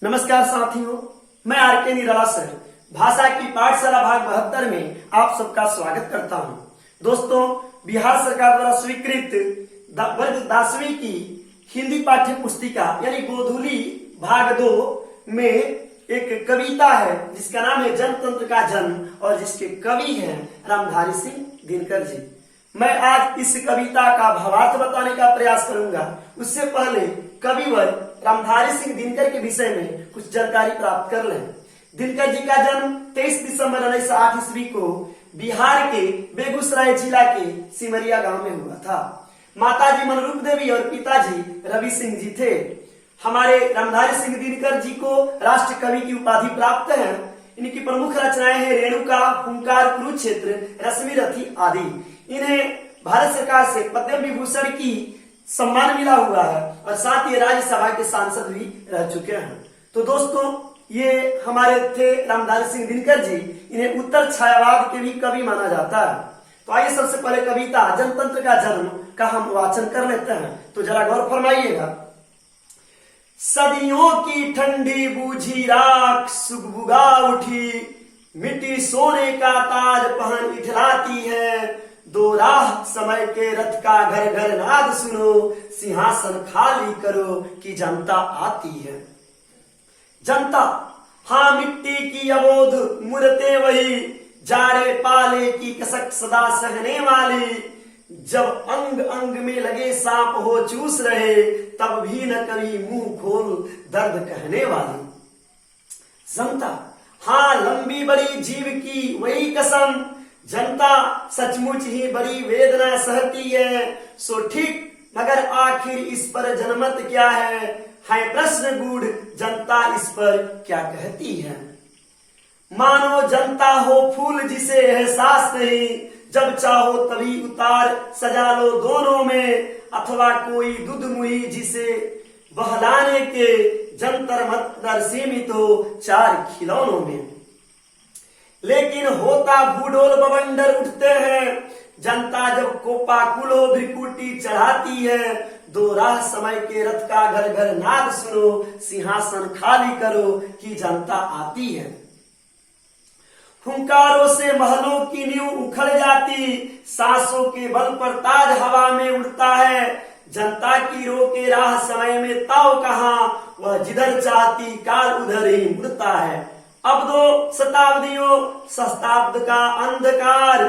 नमस्कार साथियों, मैं आर के निराला सर भाषा की पाठशाला भाग 72 में आप सबका स्वागत करता हूं। दोस्तों, बिहार सरकार द्वारा स्वीकृत वर्ग 10वीं की हिंदी पाठ्य पुस्तिका यानी गोधूली भाग 2 में एक कविता है जिसका नाम है जनतंत्र का जन्म और जिसके कवि हैं रामधारी सिंह दिनकर जी। मैं आज इस कविता का भावार्थ बताने का प्रयास करूंगा। उससे पहले कविवर रामधारी सिंह दिनकर के विषय में कुछ जानकारी प्राप्त कर लें। दिनकर जी का जन्म 23 दिसंबर 1908 ईस्वी को बिहार के बेगूसराय जिला के सिमरिया गांव में हुआ था। माताजी मनरूप देवी और पिताजी रवि सिंह जी थे। हमारे रामधारी सिंह दिनकर जी को राष्ट्र कवि की उपाधि प्राप्त है। इनकी प्रमुख रचनाएं हैं रेणुका, हुंकार, कुरुक्षेत्र, रश्मिरथी आदि। इन्हें भारत सरकार से पद्म विभूषण की सम्मान मिला हुआ है और साथ ही राज्यसभा के सांसद भी रह चुके हैं। तो दोस्तों, ये हमारे थे रामधारी सिंह दिनकर जी। इन्हें उत्तर छायावाद के भी कवि माना जाता है। तो आइए सबसे पहले कविता जनतंत्र का जन्म का हम वाचन कर लेते हैं। तो जरा गौर फरमाइएगा। सदियों की ठंडी बूझी राख सुगबुगा उठी, मिट्टी सोने का ताज पहन इठलाती है। दो राह समय के रथ का घर घर नाद सुनो, सिंहासन खाली करो कि जनता आती है। जनता, हाँ मिट्टी की अबोध मूर्तें वही, जाड़े पाले की कसक सदा सहने वाली। जब अंग अंग में लगे सांप हो चूस रहे, तब भी न कभी मुंह खोल दर्द कहने वाली। जनता, हाँ लंबी बड़ी जीव की वही कसम, जनता सचमुच ही बड़ी वेदना सहती है। सो ठीक मगर आखिर इस पर जनमत क्या है प्रश्न गूढ़, जनता इस पर क्या कहती है। मानो जनता हो फूल जिसे एहसास नहीं, जब चाहो तभी उतार सजा लो दोनों में। अथवा कोई दुधमुही जिसे बहलाने के जंतर मंतर सीमित हो चार खिलौनों में। लेकिन होता भूडोल बवंडर उठते हैं, जनता जब कोपा कुलो भ्रिकुटी चढ़ाती है। दो राह समय के रथ का घर घर नाद सुनो, सिंहासन खाली करो कि जनता आती है। हुंकारों से महलों की नींव उखड़ जाती, सांसों के बल पर ताज हवा में उड़ता है। जनता की रोके राह समय में ताव कहाँ, वह जिधर चाहती काल उधर ही मुड़ता है। अब 2 शताब्दियों सहस्त्राब्द का अंधकार,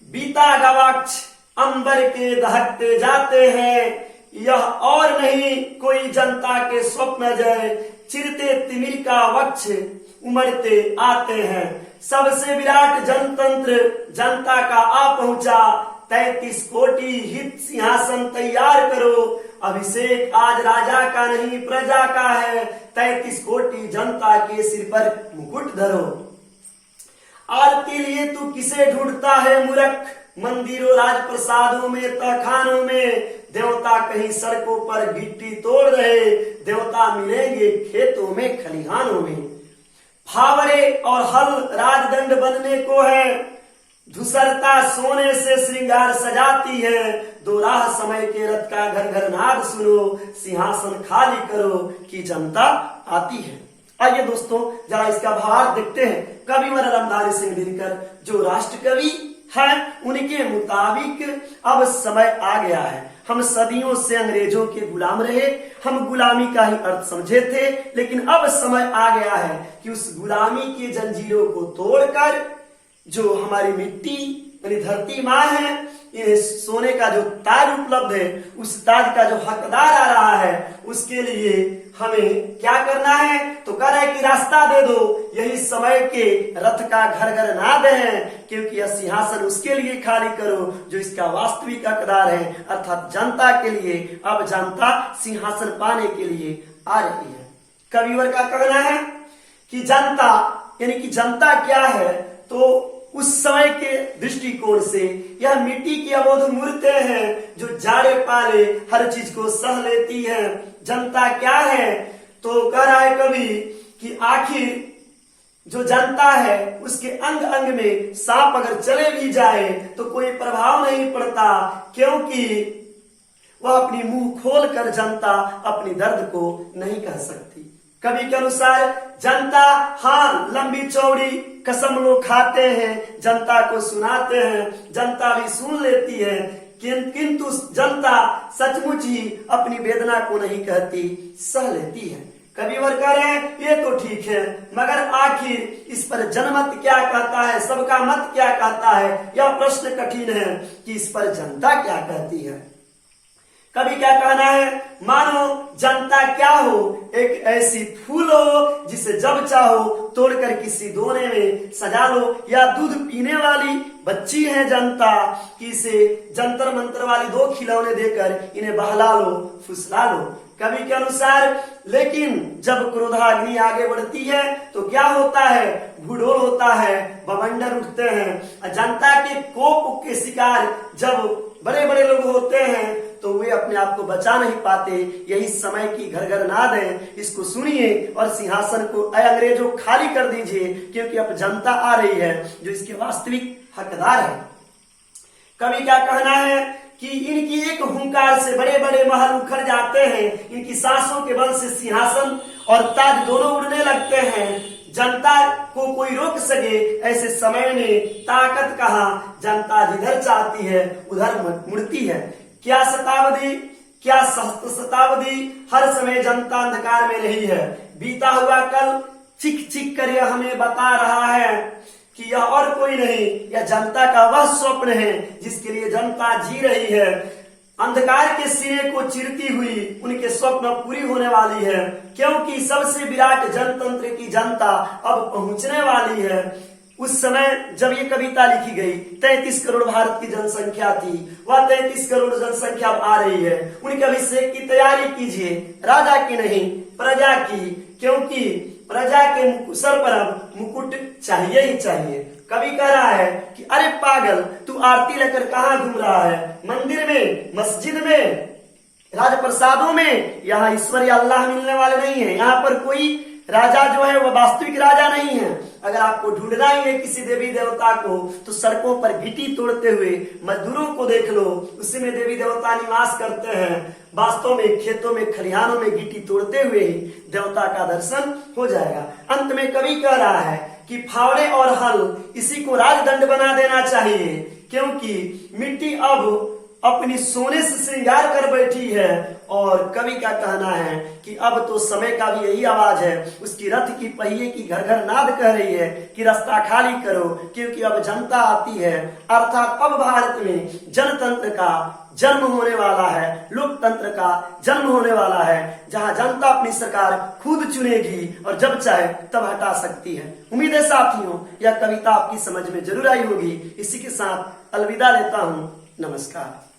बीता गवाक्ष अंबर के दहकते जाते हैं। यह और नहीं कोई जनता के स्वप्न जय, चिरते तिमिर का वक्ष उमड़ते आते हैं। सबसे विराट जनतंत्र जनता का आ पहुंचा, 33 कोटि हित सिंहासन तैयार करो। अभिषेक आज राजा का नहीं प्रजा का है, 33 कोटि जनता के सिर पर मुकुट धरो। आरती लिए तू किसे ढूंढता है मूर्ख, मंदिरों राजप्रसादों में तहखानों में। देवता कहीं सड़कों पर गिट्टी तोड़ रहे, देवता मिलेंगे खेतों में खलिहानों में। फावरे और हल राजदंड बनने को है, धूसरता सोने से श्रृंगार सजाती है। दो राह समय के रथ का घर घर नाद सुनो, सिंहासन खाली करो कि जनता आती है। आइए दोस्तों, जरा इसका भाव देखते हैं। कविवर रामधारी सिंह दिनकर जो राष्ट्र कवि है, उनके मुताबिक अब समय आ गया है। हम सदियों से अंग्रेजों के गुलाम रहे, हम गुलामी का ही अर्थ समझे थे, लेकिन अब समय आ गया है कि उस गुलामी की जंजीरों को तोड़कर जो हमारी मिट्टी यानी धरती माँ है, इन्हें सोने का जो ताज उपलब्ध है, उस ताज का जो हकदार आ रहा है, उसके लिए हमें क्या करना है? तो कह रहा है कि रास्ता दे दो, यही समय के रथ का घर घर नाद है, क्योंकि यह सिंहासन उसके लिए खाली करो जो इसका वास्तविक हकदार है, अर्थात जनता के लिए। अब जनता सिंहासन पाने के लिए आ रही है। कविवर का कहना है कि जनता यानी कि जनता क्या है, तो उस समय के दृष्टिकोण से यह मिट्टी की अबोध मूर्तें हैं जो जाड़े पाले हर चीज को सह लेती है। जनता क्या है? तो कह रहा है कवि कि आखिर जो जनता है उसके अंग अंग में सांप अगर चले भी जाए तो कोई प्रभाव नहीं पड़ता, क्योंकि वह अपनी मुंह खोलकर जनता अपनी दर्द को नहीं कह सकती। कवि के अनुसार जनता हाँ लंबी चौड़ी कसम लोग खाते हैं, जनता को सुनाते हैं, जनता भी सुन लेती है, किंतु जनता सचमुच ही अपनी वेदना को नहीं कहती, सह लेती है। कविवर कह रहे हैं ये तो ठीक है, मगर आखिर इस पर जनमत क्या कहता है, सबका मत क्या कहता है, यह प्रश्न कठिन है कि इस पर जनता क्या कहती है। कभी क्या कहना है, मानो जनता क्या हो, एक ऐसी फूल हो जिसे जब चाहो तोड़कर किसी दोने में सजा लो, या दूध पीने वाली बच्ची है जनता कि इसे जंतर मंतर वाली 2 खिलौने देकर इन्हें बहला लो, फुसला लो। कवि के अनुसार लेकिन जब क्रोधाग्नि आगे बढ़ती है तो क्या होता है, भूडोल होता है, बवंडर उठते हैं। जनता के कोप के शिकार जब बड़े बड़े लोग होते हैं तो वे अपने आप को बचा नहीं पाते। यही समय की घर नाद है, इसको सुनिए और सिंहासन को अंग्रेजों खाली कर दीजिए, क्योंकि अब जनता आ रही है जो इसके वास्तविक हकदार है। कवि क्या कहना है कि इनकी एक हुंकार से बड़े बड़े महल उखड़ जाते हैं, इनकी सांसों के बल से सिंहासन और ताज दोनों उड़ने लगते हैं। जनता को कोई रोक सके ऐसे समय में ताकत कहाँ, जनता जिधर चाहती है उधर मुड़ती है। क्या शताब्दी, क्या सहस्त्र शताब्दी, हर समय जनता अंधकार में रही है। बीता हुआ कल चिक चिक कर यह हमें बता रहा है कि यह और कोई नहीं, यह जनता का वह स्वप्न है जिसके लिए जनता जी रही है। अंधकार के सिरे को चिरती हुई उनके स्वप्न पूरी होने वाली है, क्योंकि सबसे विराट जनतंत्र की जनता अब पहुंचने वाली है। उस समय जब ये कविता लिखी गई 33 करोड़ भारत की जनसंख्या थी, वह 33 करोड़ जनसंख्या आ रही है। उनके अभिषेक की तैयारी कीजिए, राजा की नहीं प्रजा की, क्योंकि प्रजा के सर पर अब मुकुट चाहिए ही चाहिए। कवि कह रहा है कि अरे पागल, तू आरती लेकर कहाँ घूम रहा है, मंदिर में, मस्जिद में, राजप्रसादों में? यहाँ ईश्वर या अल्लाह मिलने वाले नहीं है। यहाँ पर कोई राजा जो है वह वास्तविक राजा नहीं है। अगर आपको ढूंढना ही है किसी देवी देवता को तो सड़कों पर गिट्टी तोड़ते हुए मजदूरों को देख लो, उसी में देवी देवता निवास करते हैं। वास्तव में खेतों में, खलिहानों में गिट्टी तोड़ते हुए ही देवता का दर्शन हो जाएगा। अंत में कवि कह रहा है कि फावड़े और हल इसी को राजदंड बना देना चाहिए, क्योंकि मिट्टी अब अपनी सोने से श्रृंगार कर बैठी है। और कवि का कहना है कि अब तो समय का भी यही आवाज है, उसकी रथ की पहिए की घर नाद कह रही है कि रास्ता खाली करो, क्योंकि अब जनता आती है। अर्थात अब भारत में जनतंत्र का जन्म होने वाला है, लोकतंत्र का जन्म होने वाला है, जहां जनता अपनी सरकार खुद चुनेगी और जब चाहे तब हटा सकती है। उम्मीद है साथियों यह कविता आपकी समझ में जरूर आई होगी। इसी के साथ अलविदा लेता हूं, नमस्कार।